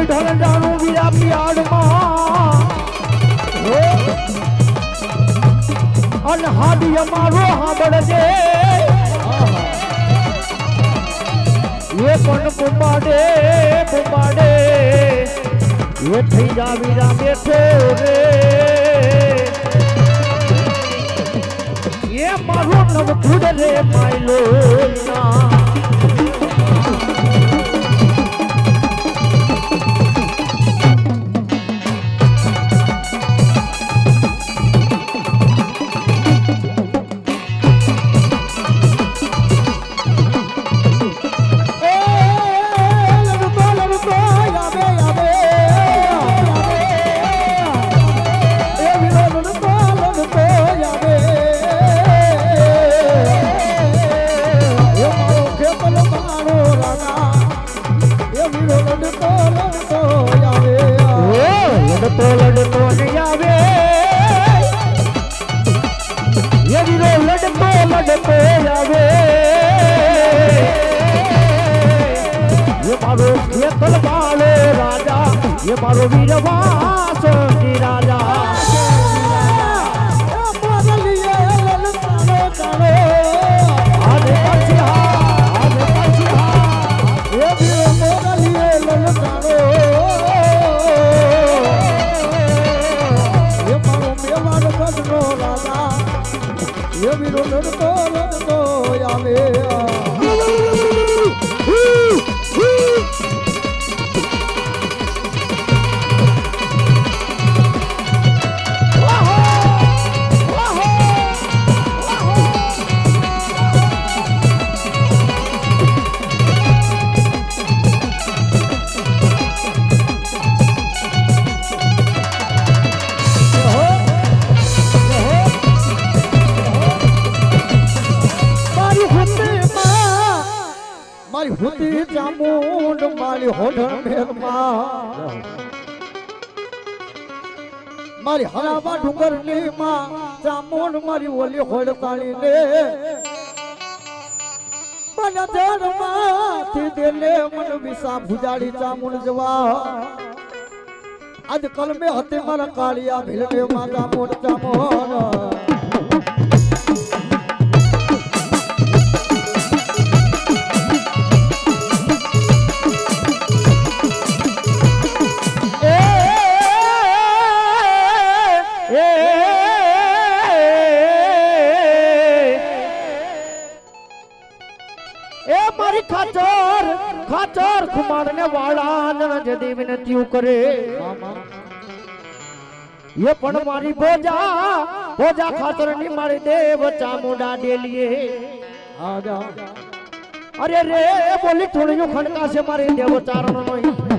ઢલડાનું વીરા પિયાડમાં અન હાડી અમારો હાંભળજે એ પણ બુંબાડે બુંબાડે એ થઈ જા વીરા બેઠો રે એ મારો નવ ખુદ રે માયલો ના લડતો નહીં આવે એ વીરો લડતો આવે એ મારો ખેતલ વાળો રાજા એ મારો વીરવાસ રાજા ये भी लड़तो लड़तो आवे हुती चामुंड मारी होढण मेघमा मारी हराबा डुंगरनी मां चामुंड मारी ओली होडताणी ने मन जड़माथी देले मन विसा भुजाड़ी चामुंड जवा आज कल में हते मारा कालिया भिलने मां चामुंड चामुंड खाचर खाचर खुमारने वाला जदी विनती करे ये पण मारी बोजा बोजा खाचर नी मारी देव चामुंडा डेलिए आजा अरे रे बोली थोड़ी जो खड़का से मारी देव चारण नोई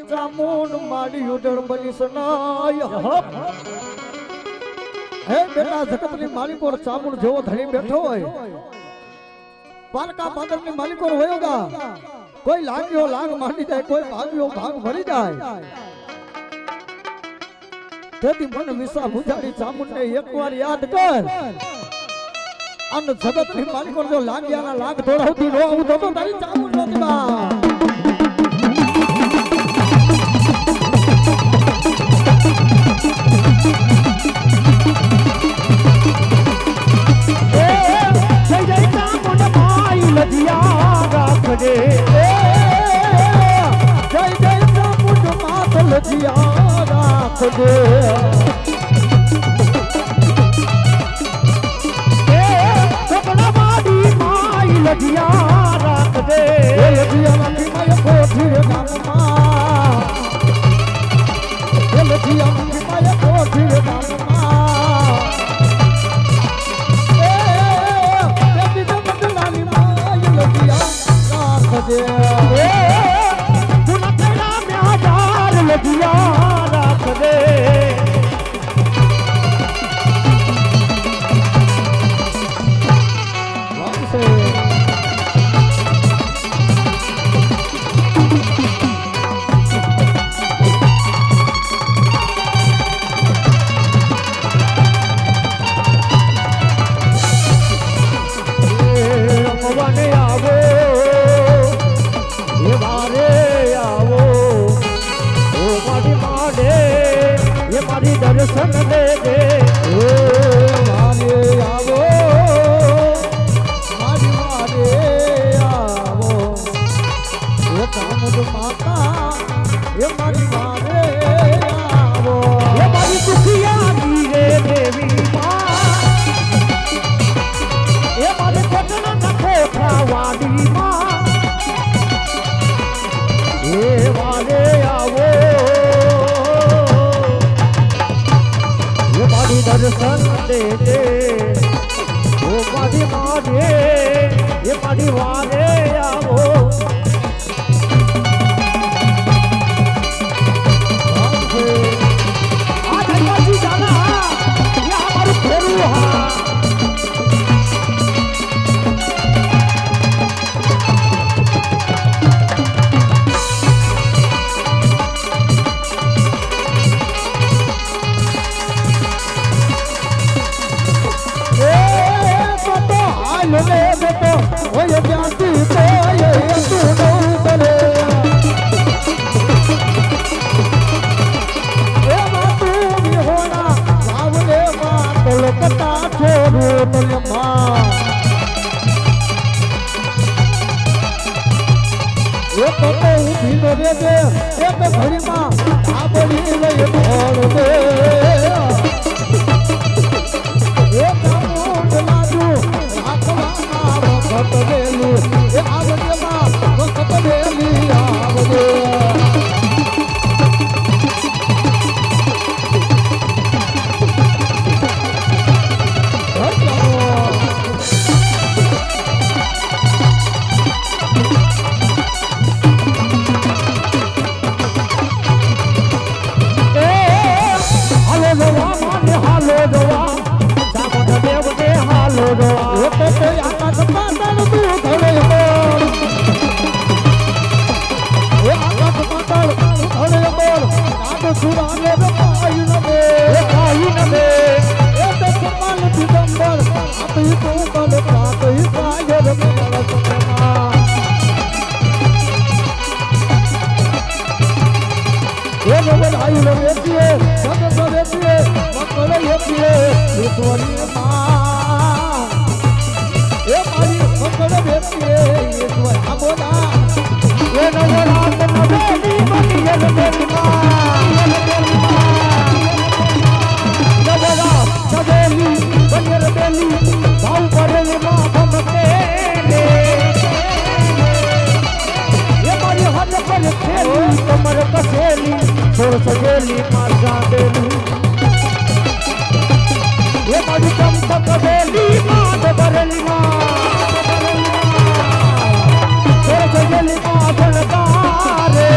चामुंड माड़ी उडण बनी सनाय हे बेटा जगत नी मालिक और चामुंड जो धनी बैठो है पालका पादर नी मालिक और होयोगा कोई लागियो लाग मांडी जाए कोई भागियो भाग भरी जाए तेती मन विसा बुझाड़ी चामुंड ने एक बार याद कर अन जगत नी मालिक और जो लागिया ना लाग थोड़ा होती रो आऊ तो तारी चामुंड नो दिबा लजिया राख दे जय जय चामुंड मात लजिया राख दे सपना माडी माई लजिया राख दे लजिया माई कोठी गामा लजिया माई कोठी गामा लगिया राख दे દર્શન દે દે મારે આવો મારે આવો એ કામદ માતા એ મારી મારે આવો એ મારી દુખિયાની રે દેવી માં એ મારે કોટના નખોઠા વાડી માં એ વાલે આવો એ મારી દર્શન દે દે ઓ મારી મારે એ મારી વાલે આવો આ ધર્માજી જાના એ અમારું ફેરું હા લે બેટો ઓય ત્યાંથી તો એ તું નવું કરે એ માતું વિહોણા સાવલે માં તલકતા છોડું તલમાં એ તો ઊભી નો રે દે એ બે ઘડીમાં આબડી લઈ ભોળ દે એ કામોડ લાજુ વખત વેલી એ આવજે માં વખત વેલી આવજે હાલો જવા માને હાલો જવા સામોદ દેવ દે હાલો જવા એ તો કોઈ આકાશ પાતાળ તું ધડે બોલ એ આકાશ પાતાળ ધડે બોલ આદ સુરાને રપાઈ ન દે એ કાઈ ન દે એ તો કપાલ દિગંબર આપી તું બલ પ્રાતઈ સાયર મેળ સપના એ નવલ આયુ નો વેચીએ સદ વેચીએ મકલ વેચીએ ઈશ્વરી માં એ મારી મકલ વેચીએ ઈશ્વર આ બોલા એ નવરાત નવેલી બનિયલ મેરી માં નવરાત નવેલી બનિયલ બેલી ભાવ ભરેલી માં ભમકે લે એ મારી હદ પર ખેલી કમર કસેલી છોડ સજેલી માર જાડેલી એ મારી ચમચક બેલી માં ભરેલી છોડ સજેલી માં ધનકારે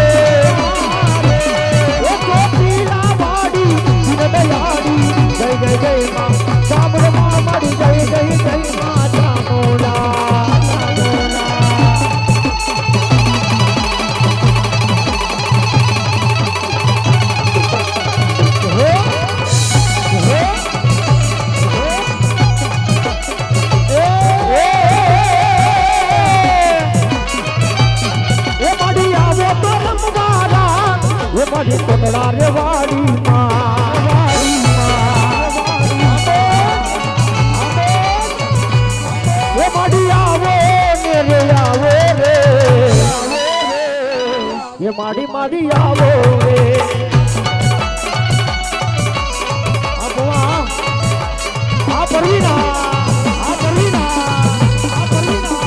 એ કોપીલા વાડી જીન દયાડી જય જય જય માં સાબર માં મારી જય જય જય માં ચામોલા મારી કોટડા રે વાડી એ માડી આવો ને રે આવો રે એ માડી માડી આવો રે આ પરવીના આ પરવીના આ પરવીના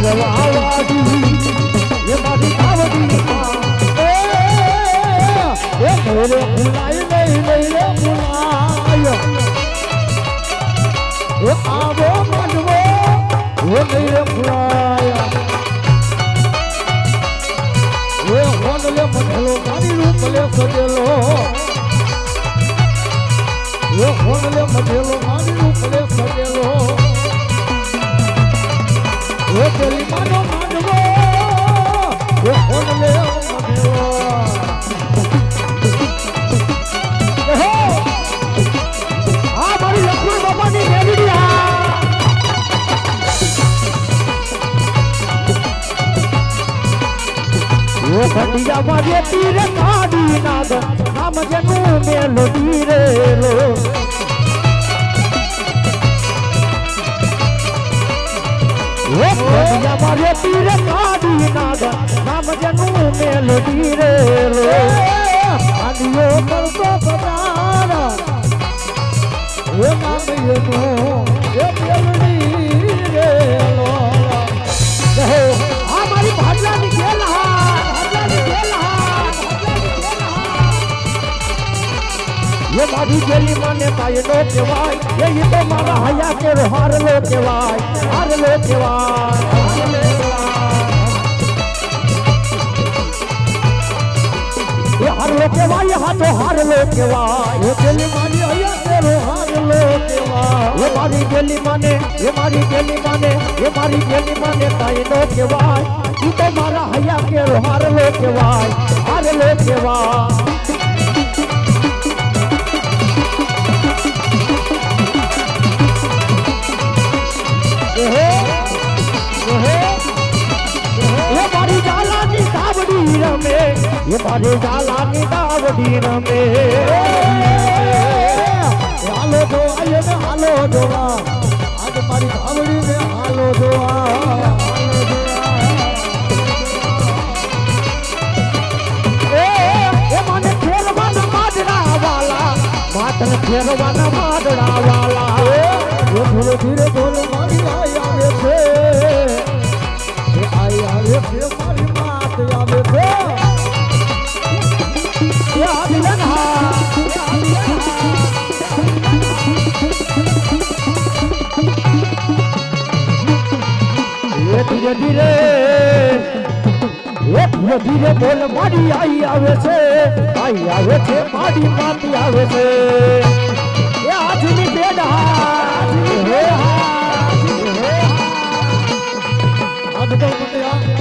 રવાવાડી એ મારી આવડી એ ઘરે ભૂલાય નહીં નહીં રે ભૂલાય એ આવો માનવો એ નહીં રે ભૂલાય એ હોનલે મઠલો મારી રૂપ લે સજેલો એ હોનલે મઠેલો મારી રૂપ લે સજેલો એ તેરી માનો માનવો એ હોનલે મઠેલો દાંડિયા મારે તીરે કાઢી નાગ નામ જેનું મેલોડી રે લો દાંડિયા મારે તીરે કાઢી નાગ નામ જેનું મેલોડી રે લો આડિયો કરતો પધારા એ નામ એનું એ મેલડી રે લોલા કહો આ મારી ભાડલાની ગેલા ये मारी गेली माने पाए लो केवाय ये तो मारा हया के हार लो केवाय ये हार लो केवाय हाथो हार लो केवाय ये गेली मारी हया के हार लो केवाय ये मारी गेली माने पाए लो केवाय ये तो मारा हया के हार लो केवाय ये मारी जालानी दावड़ी रमे हालो जो आये ने हालो जोवा आज मारी भावड़ी ने हालो जोवा ए माने खेलवाना माडड़ा वाला मातन खेलवाना माडड़ा वाला ये धीरे धीरे बोल मारी आई आवे छे ये आई आवे छे मारी मात आवे छे ये आदिलन हा ये धीरे धीरे बोल मारी आई आवे छे मारी मात आवे छे ये आजनी बेड़ा आज तो बतिया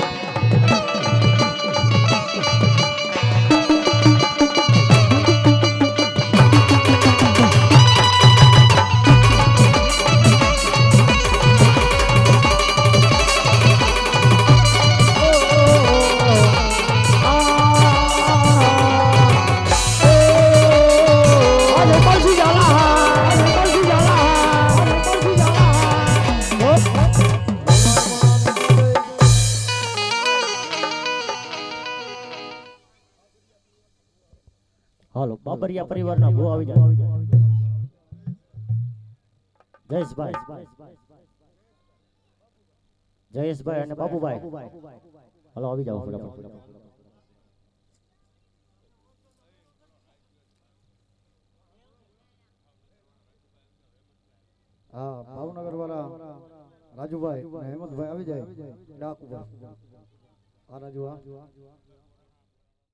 હાલો બાબરિયા પરિવારના ભૂ આવી જાય જયેશભાઈ અને બાબુભાઈ હાલો આવી જાઓ ફટાફટ हाँ भावनगर वाला राजू भाई हेमंत भाई आ जाए डाकू भाई आ राजू